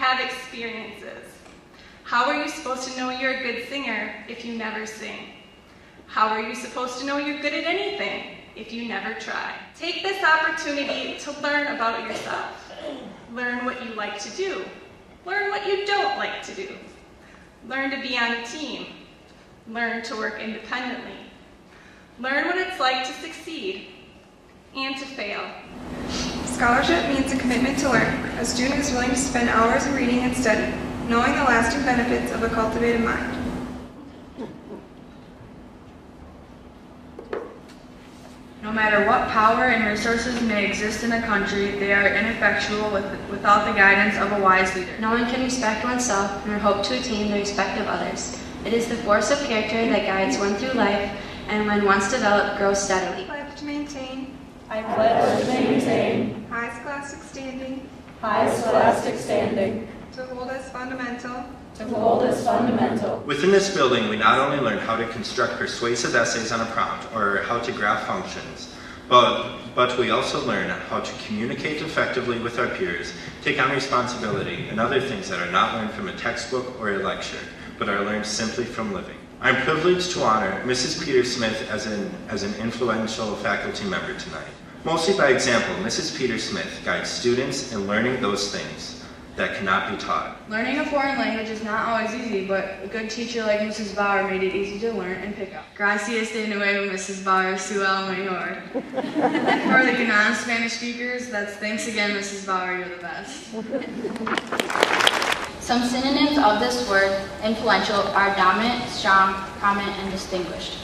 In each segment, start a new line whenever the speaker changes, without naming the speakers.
have experiences. How are you supposed to know you're a good singer if you never sing? How are you supposed to know you're good at anything if you never try? Take this opportunity to learn about yourself. Learn what you like to do. Learn what you don't like to do. Learn to be on a team. Learn to work independently. Learn what it's like to succeed and to fail.
Scholarship means a commitment to learn. A student is willing to spend hours in reading and study, knowing the lasting benefits of a cultivated mind.
No matter what power and resources may exist in a country, they are ineffectual without the guidance of a wise leader.
No one can respect oneself nor hope to attain the respect of others. It is the force of character that guides one through life, and when once developed, grows steadily.
I pledge to maintain.
I pledge to maintain.
High scholastic standing.
High scholastic standing.
To hold as fundamental.
To hold as fundamental.
Within this building, we not only learn how to construct persuasive essays on a prompt or how to graph functions, but we also learn how to communicate effectively with our peers, take on responsibility, and other things that are not learned from a textbook or a lecture, but are learned simply from living. I'm privileged to honor Mrs. Peter Smith as an influential faculty member tonight. Mostly by example, Mrs. Peter Smith guides students in learning those things that cannot be taught.
Learning a foreign language is not always easy, but a good teacher like Mrs. Bauer made it easy to learn and pick up. Gracias de nuevo, Mrs. Bauer, su el mejor. For the non-Spanish speakers, that's thanks again, Mrs. Bauer, you're the best.
Some synonyms of this word, influential, are dominant, strong, prominent, and distinguished.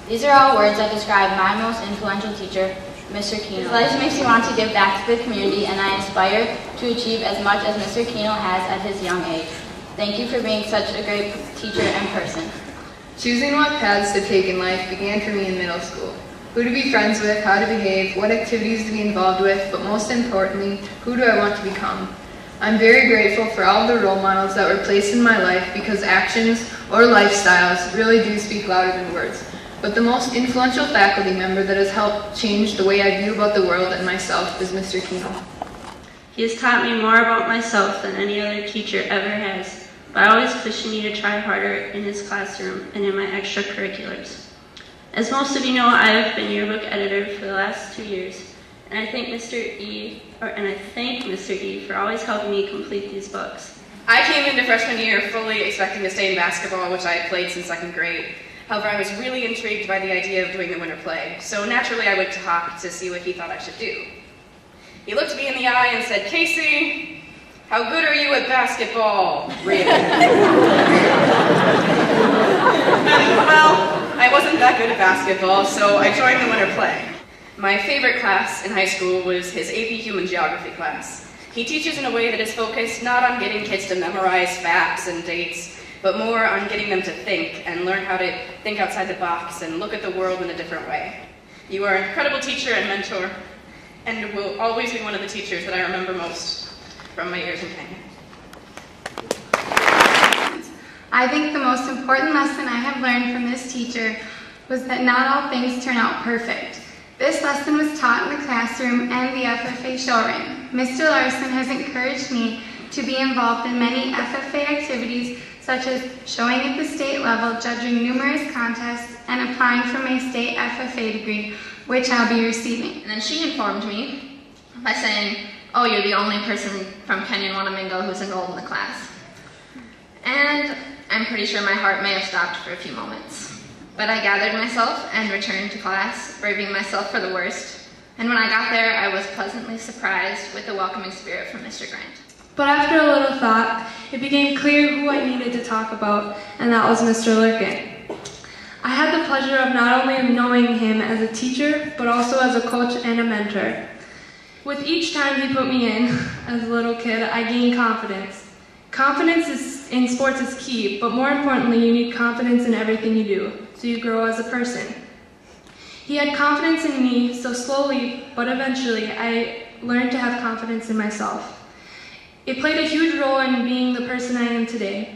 These are all words that describe my most influential teacher, Mr. Keno. His life makes me want to give back to the community, and I aspire to achieve as much as Mr. Keno has at his young age. Thank you for being such a great teacher and person.
Choosing what paths to take in life began for me in middle school. Who to be friends with, how to behave, what activities to be involved with, but most importantly, who do I want to become? I'm very grateful for all the role models that were placed in my life because actions or lifestyles really do speak louder than words. But the most influential faculty member that has helped change the way I view about the world and myself is Mr. Keno.
He has taught me more about myself than any other teacher ever has, by always pushing me to try harder in his classroom and in my extracurriculars. As most of you know, I have been yearbook editor for the last 2 years, and I thank Mr. E for always helping me complete these books.
I came into freshman year fully expecting to stay in basketball, which I had played since second grade. However, I was really intrigued by the idea of doing the winter play, so naturally I went to Hawk to see what he thought I should do. He looked me in the eye and said, "Casey, how good are you at basketball?" Really? Well, I wasn't that good at basketball, so I joined the winter play. My favorite class in high school was his AP Human Geography class. He teaches in a way that is focused not on getting kids to memorize facts and dates, but more on getting them to think and learn how to think outside the box and look at the world in a different way. You are an incredible teacher and mentor, and will always be one of the teachers that I remember most from my years in Kenya.
I think the most important lesson I have learned from this teacher was that not all things turn out perfect. This lesson was taught in the classroom and the FFA showroom. Mr. Larson has encouraged me to be involved in many FFA activities, such as showing at the state level, judging numerous contests, and applying for my state FFA degree, which I'll be receiving.
And then she informed me by saying, "Oh, you're the only person from Kenyon-Wanamingo who's enrolled in the class." And I'm pretty sure my heart may have stopped for a few moments. But I gathered myself and returned to class, braving myself for the worst. And when I got there, I was pleasantly surprised with the welcoming spirit from Mr. Grant.
But after a little thought, it became clear who I needed to talk about, and that was Mr. Lurkin. I had the pleasure of not only knowing him as a teacher, but also as a coach and a mentor. With each time he put me in, as a little kid, I gained confidence. Confidence in sports is key, but more importantly, you need confidence in everything you do, so you grow as a person. He had confidence in me, so slowly, but eventually, I learned to have confidence in myself. It played a huge role in being the person I am today.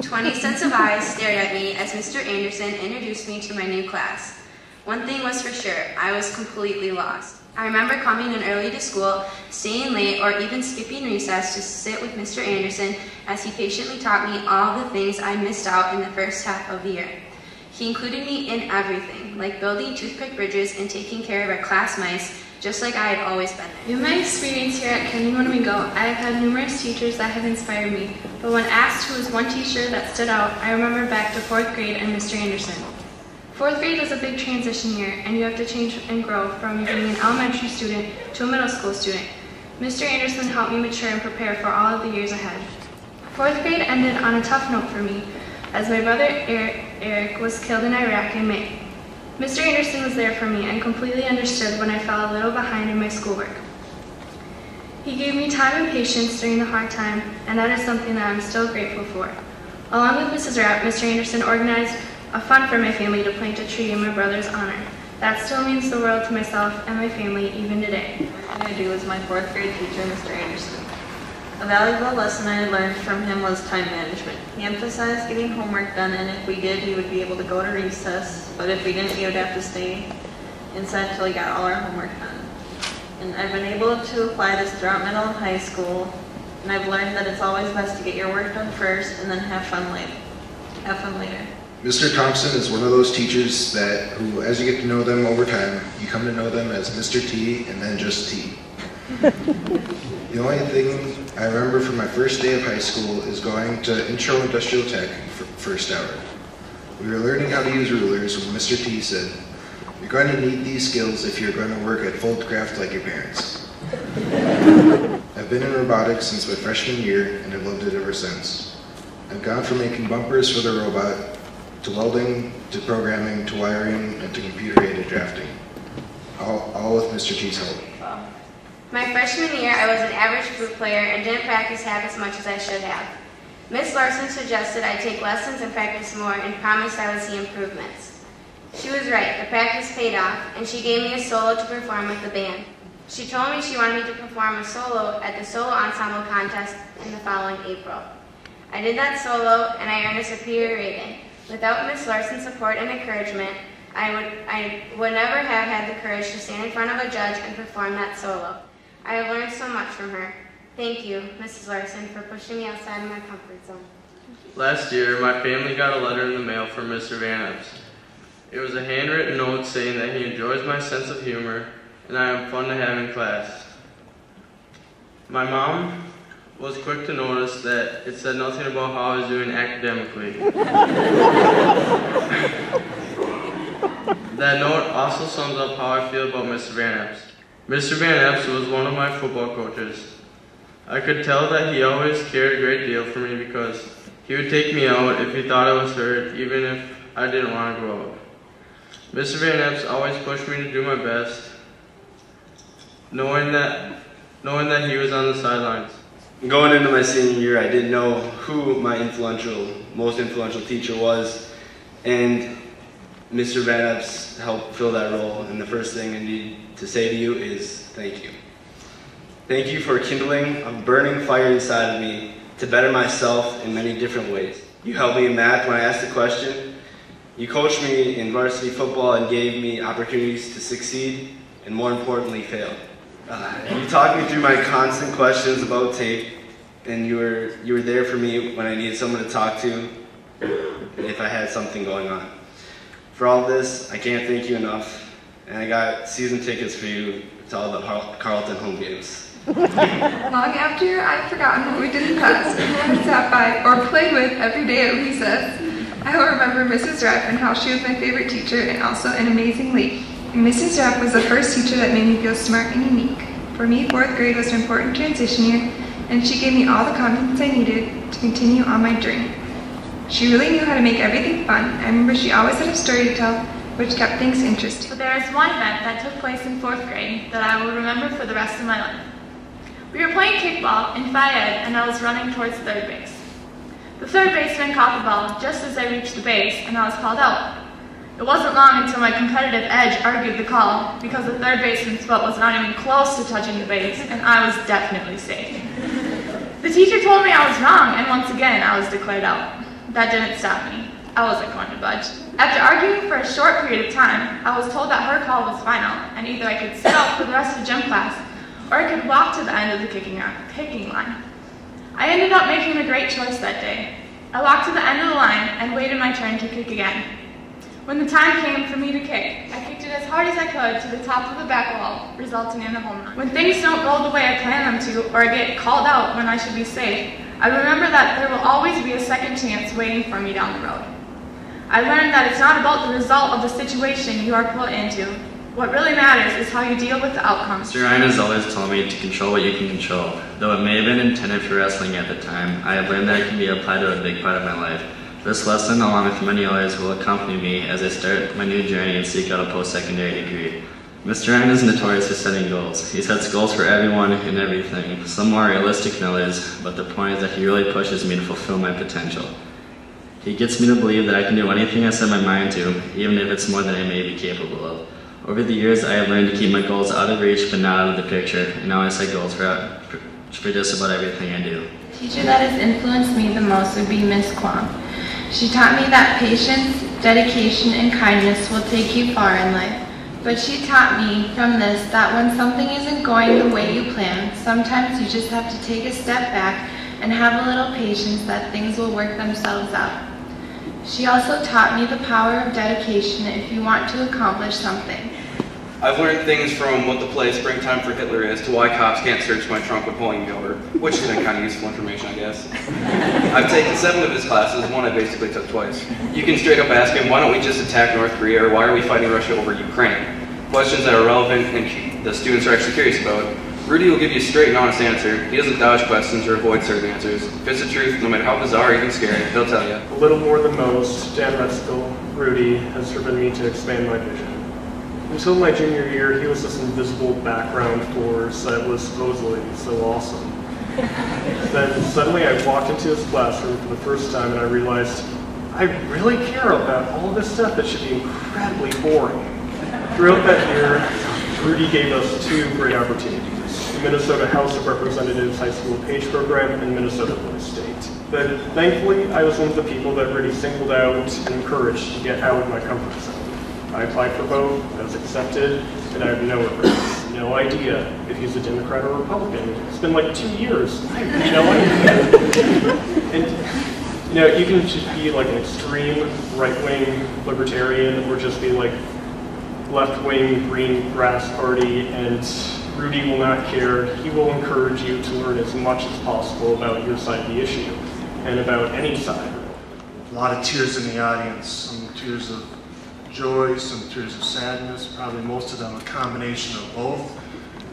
20 sets of eyes stared at me as Mr. Anderson introduced me to my new class.
One thing was for sure, I was completely lost. I remember coming in early to school, staying late, or even skipping recess to sit with Mr. Anderson as he patiently taught me all the things I missed out in the first half of the year. He included me in everything, like building toothpick bridges and taking care of our class mice, just like I had always been there.
In my experience here at Kenyon-Wanamingo, I have had numerous teachers that have inspired me, but when asked who was one teacher that stood out, I remember back to 4th grade and Mr. Anderson. 4th grade was a big transition year, and you have to change and grow from being an elementary student to a middle school student. Mr. Anderson helped me mature and prepare for all of the years ahead. 4th grade ended on a tough note for me, as my brother Eric was killed in Iraq in May. Mr. Anderson was there for me and completely understood when I fell a little behind in my schoolwork. He gave me time and patience during the hard time, and that is something that I'm still grateful for. Along with Mrs. Rapp, Mr. Anderson organized a fund for my family to plant a tree in my brother's honor. That still means the world to myself and my family even today.
What I do is my 4th grade teacher, Mr. Anderson. A valuable lesson I learned from him was time management. He emphasized getting homework done, and if we did, he would be able to go to recess, but if we didn't, he would have to stay inside until he got all our homework done. And I've been able to apply this throughout middle and high school, and I've learned that it's always best to get your work done first and then have fun later.
Mr. Thompson is one of those teachers who, as you get to know them over time, you come to know them as Mr. T and then just T. The only thing I remember from my first day of high school is going to Intro Industrial Tech first hour. We were learning how to use rulers when Mr. T said, "You're going to need these skills if you're going to work at Foldcraft like your parents." I've been in robotics since my freshman year, and I've loved it ever since. I've gone from making bumpers for the robot, to welding, to programming, to wiring, and to computer-aided drafting. All with Mr. T's help.
My freshman year, I was an average flute player and didn't practice half as much as I should have. Miss Larson suggested I take lessons and practice more and promised I would see improvements. She was right, the practice paid off, and she gave me a solo to perform with the band. She told me she wanted me to perform a solo at the solo ensemble contest in the following April. I did that solo, and I earned a superior rating. Without Miss Larson's support and encouragement, I would never have had the courage to stand in front of a judge and perform that solo. I have learned so much from her. Thank you, Mrs. Larson, for pushing me outside of my comfort zone.
Last year, my family got a letter in the mail from Mr. Van Epps. It was a handwritten note saying that he enjoys my sense of humor and I am fun to have in class. My mom was quick to notice that it said nothing about how I was doing academically. That note also sums up how I feel about Mr. Van Epps. Mr. Van Epps was one of my football coaches. I could tell that he always cared a great deal for me because he would take me out if he thought I was hurt, even if I didn't want to go out. Mr. Van Epps always pushed me to do my best, knowing that he was on the sidelines.
Going into my senior year, I didn't know who my most influential teacher was, and Mr. Van Epps helped fill that role, and the first thing I need to say to you is thank you. Thank you for kindling a burning fire inside of me to better myself in many different ways. You helped me in math when I asked a question. You coached me in varsity football and gave me opportunities to succeed and, more importantly, fail. You talked me through my constant questions about tape, and you were there for me when I needed someone to talk to if I had something going on. For all this, I can't thank you enough, and I got season tickets for you to all the Carleton home games.
Long after I've forgotten what we did in class and never sat by or played with every day at recess, I will remember Mrs. Rapp and how she was my favorite teacher and also an amazing lady. Mrs. Rapp was the first teacher that made me feel smart and unique. For me, 4th grade was an important transition year, and she gave me all the confidence I needed to continue on my journey. She really knew how to make everything fun. I remember she always had a story to tell, which kept things interesting.
But there is one event that took place in 4th grade that I will remember for the rest of my life. We were playing kickball in Phi Ed, and I was running towards third base. The third baseman caught the ball just as I reached the base, and I was called out. It wasn't long until my competitive edge argued the call, because the third baseman's foot was not even close to touching the base, and I was definitely safe. The teacher told me I was wrong, and once again I was declared out. That didn't stop me. I wasn't going to budge.
After arguing for a short period of time, I was told that her call was final, and either I could sit out for the rest of gym class, or I could walk to the end of the kicking line. I ended up making a great choice that day. I walked to the end of the line and waited my turn to kick again. When the time came for me to kick, I kicked it as hard as I could to the top of the back wall, resulting in a home run. When things don't go the way I plan them to, or I get called out when I should be safe, I remember that there will always be a second chance waiting for me down the road. I learned that it's not about the result of the situation you are put into. What really matters is how you deal with the outcomes.
Mr. Ryan has always told me to control what you can control. Though it may have been intended for wrestling at the time, I have learned that it can be applied to a big part of my life. This lesson, along with many others, will accompany me as I start my new journey and seek out a post-secondary degree. Mr. Ryan is notorious for setting goals. He sets goals for everyone and everything, some more realistic than others, but the point is that he really pushes me to fulfill my potential. He gets me to believe that I can do anything I set my mind to, even if it's more than I may be capable of. Over the years, I have learned to keep my goals out of reach but not out of the picture, and now I set goals for just about everything I do.
The teacher that has influenced me the most would be Miss Kwong. She taught me that patience, dedication, and kindness will take you far in life. But she taught me from this that when something isn't going the way you plan, sometimes you just have to take a step back and have a little patience that things will work themselves out. She also taught me the power of dedication if you want to accomplish something.
I've learned things from what the play Springtime for Hitler is to why cops can't search my trunk when pulling me over, which has been kind of useful information, I guess. I've taken 7 of his classes, one I basically took twice. You can straight up ask him, why don't we just attack North Korea, or why are we fighting Russia over Ukraine? Questions that are relevant and the students are actually curious about. Rudy will give you a straight and honest answer. He doesn't dodge questions or avoid certain answers. If it's the truth, no matter how bizarre or even scary, he'll tell you.
A little more than most, Dan Retskill, Rudy, has driven me to expand my vision. Until my junior year, he was this invisible background force that was supposedly so awesome. Then suddenly I walked into his classroom for the first time and I realized I really care about all this stuff that should be incredibly boring. Throughout that year, Rudy gave us 2 great opportunities: the Minnesota House of Representatives High School Page Program and Minnesota Boys State. But thankfully, I was one of the people that Rudy singled out and encouraged to get out of my comfort zone. I applied for both, I was accepted, and I have no regrets. No idea if he's a Democrat or Republican. It's been like 2 years. I have no idea. And you can just be like an extreme right-wing libertarian or just be like left-wing green grass party, and Rudy will not care. He will encourage you to learn as much as possible about your side of the issue and about any side.
A lot of tears in the audience, some tears of joy, some tears of sadness, probably most of them a combination of both.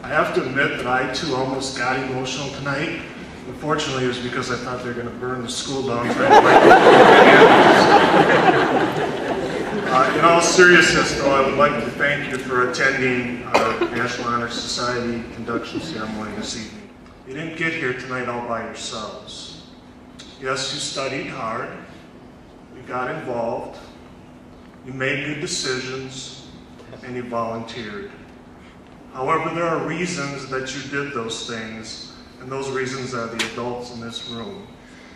I have to admit that I too almost got emotional tonight. Unfortunately, it was because I thought they were going to burn the school down trying to light in all seriousness, though, I would like to thank you for attending our National Honor Society induction ceremony this evening. You didn't get here tonight all by yourselves. Yes, you studied hard, you got involved, you made good decisions, and you volunteered. However, there are reasons that you did those things, and those reasons are the adults in this room.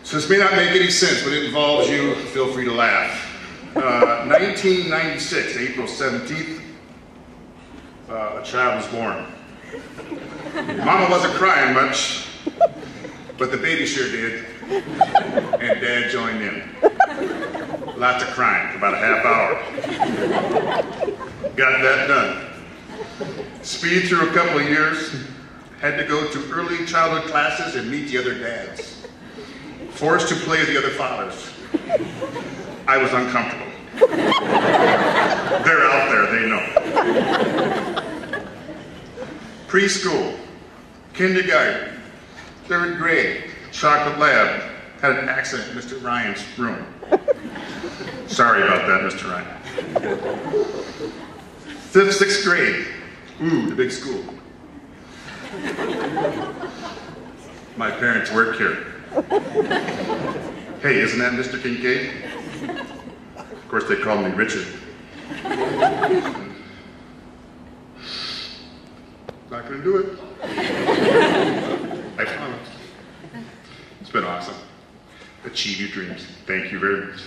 So this may not make any sense, but it involves you. Feel free to laugh. 1996, April 17th, a child was born. Mama wasn't crying much, but the baby sure did, and Dad joined in. Lots of crying for about a half hour. Got that done. Speed through a couple of years, had to go to early childhood classes and meet the other dads. Forced to play the other fathers. I was uncomfortable. They're out there, they know. Preschool, kindergarten, 3rd grade, chocolate lab, had an accident in Mr. Ryan's room. Sorry about that, Mr. Ryan. 5th, 6th grade, ooh, the big school. My parents work here. Hey, isn't that Mr. Kincaid? Of course, they call me Richard. Not gonna do it. I promise. It's been awesome. Achieve your dreams. Thank you very much.